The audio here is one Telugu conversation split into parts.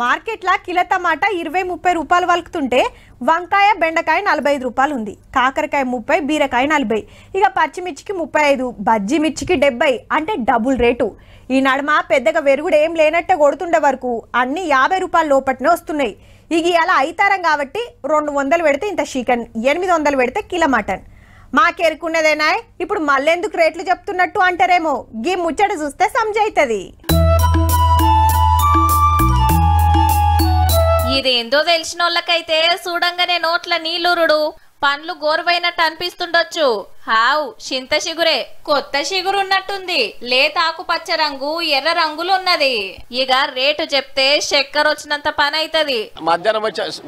మార్కెట్ల కిలో టమాటా 20-30 రూపాయలు వలుకుతుంటే వంకాయ బెండకాయ 45 రూపాయలు ఉంది. కాకరకాయ 30, బీరకాయ 40. ఇక పచ్చిమిర్చికి 35, బజ్జీ మిర్చికి 70 అంటే డబుల్ రేటు. ఈ నడుమ పెద్దగా వెరుగుడు ఏం లేనట్టే కొడుతుండే వరకు అన్ని 50 రూపాయల లోపట్నే వస్తున్నాయి. ఇక ఇలా అయితారం కాబట్టి 200 పెడితే ఇంత చికెన్, 800 పెడితే కిలో మటన్. మాకెరుకున్నదేనా ఇప్పుడు మళ్ళెందుకు రేట్లు చెప్తున్నట్టు అంటారేమో. గీ ముచ్చట చూస్తే సమజైతది. ఇదేందో తెలిసినోళ్ళకైతే చూడంగానే నోట్ల నీళ్ళురుడు, పండ్లు గోరువైనట్టు అనిపిస్తుండొచ్చు. హావ్ చింత చిగురే, కొత్త చిగురు ఉన్నట్టుంది. లేత ఆకుపచ్చ రంగు, ఎర్ర రంగులు ఉన్నది. ఇక రేటు చెప్తే చక్కెర వచ్చినంత పని అవుతుంది. మధ్యాహ్నం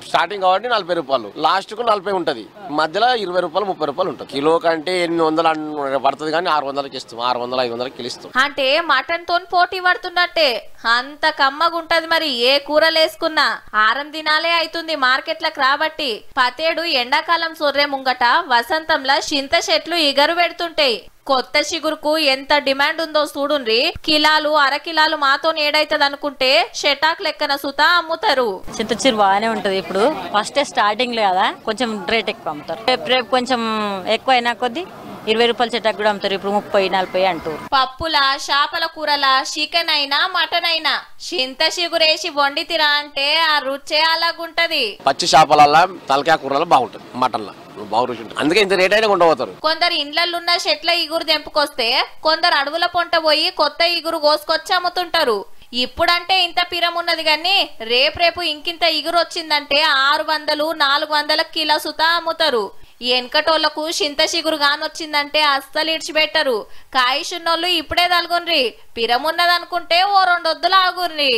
స్టార్టింగ్ కాబట్టి 40 రూపాయలు, లాస్ట్ కు 40 ఉంటది. మధ్యలో 20 రూపాయలు 30 రూపాయలు ఉంటుంది. కిలో కంటే 800 పడుతుంది కానీ 600కి ఇస్తాం, 600-500కి ఇస్తాం. అంటే మటన్ తోని పోటీ పడుతున్నట్టే. అంత కమ్మగుంటది. మరి ఏ కూరలు వేసుకున్నా 6 దినాలే అవుతుంది మార్కెట్లకు రాబట్టి. పతేడు ఎండాకాలం సొర్రె ముంగట వసంతంలో చింత చెట్లు ఇగరు పెడుతుంటాయి. కొత్త చిగురుకు ఎంత డిమాండ్ ఉందో చూడుండ్రి. కిలాలు అరకిలాలు మాతో ఏడైతుంది అనుకుంటే షెటాక్ లెక్కన సుతా అమ్ముతారు. చింత చిగురు బాగానే ఉంటది. ఇప్పుడు ఫస్ట్ స్టార్టింగ్ కదా కొంచెం రేట్ ఎక్కువ అమ్ముతారు. రేపు కొంచెం ఎక్కువ అయినా కొద్ది 20 రూపాయల చెట్టు కూడా అమ్ముతారు. ఇప్పుడు 30-40 అంటారు. పప్పుల, చేపల కూరల, చికెన్ అయినా మటన్ అయినా చింత చిగురేసి వండితిరా అంటే ఆ రుచే అలాగుంటది. పచ్చి చేపల తలకాయ కూరలో బాగుంటది, మటన్ బాగా రుచి ఉంటుంది. అందుకే ఇంత రేట్ అయినా కొండపోతారు. కొందరు ఇండ్లలున్న చెట్ల ఇగురు తెంపుకొస్తే కొందరు అడవుల పొంట పోయి కొత్త ఇగురు కోసుకొచ్చి అమ్ముతుంటారు. ఇప్పుడంటే ఇంత పిరమున్నది గాని రేపు ఇంకింత ఇగురు వచ్చిందంటే 600-400 కిలో సుతా అమ్ముతారు. ఎనకటోళ్లకు చింత చిగురు గానొచ్చిందంటే అస్సలు ఇడిచిపెట్టరు. కాయిషున్నోళ్ళు ఇప్పుడే తలుగుండ్రి, పిరమున్నదనుకుంటే ఓ 2 వద్దులు ఆగుర్రి.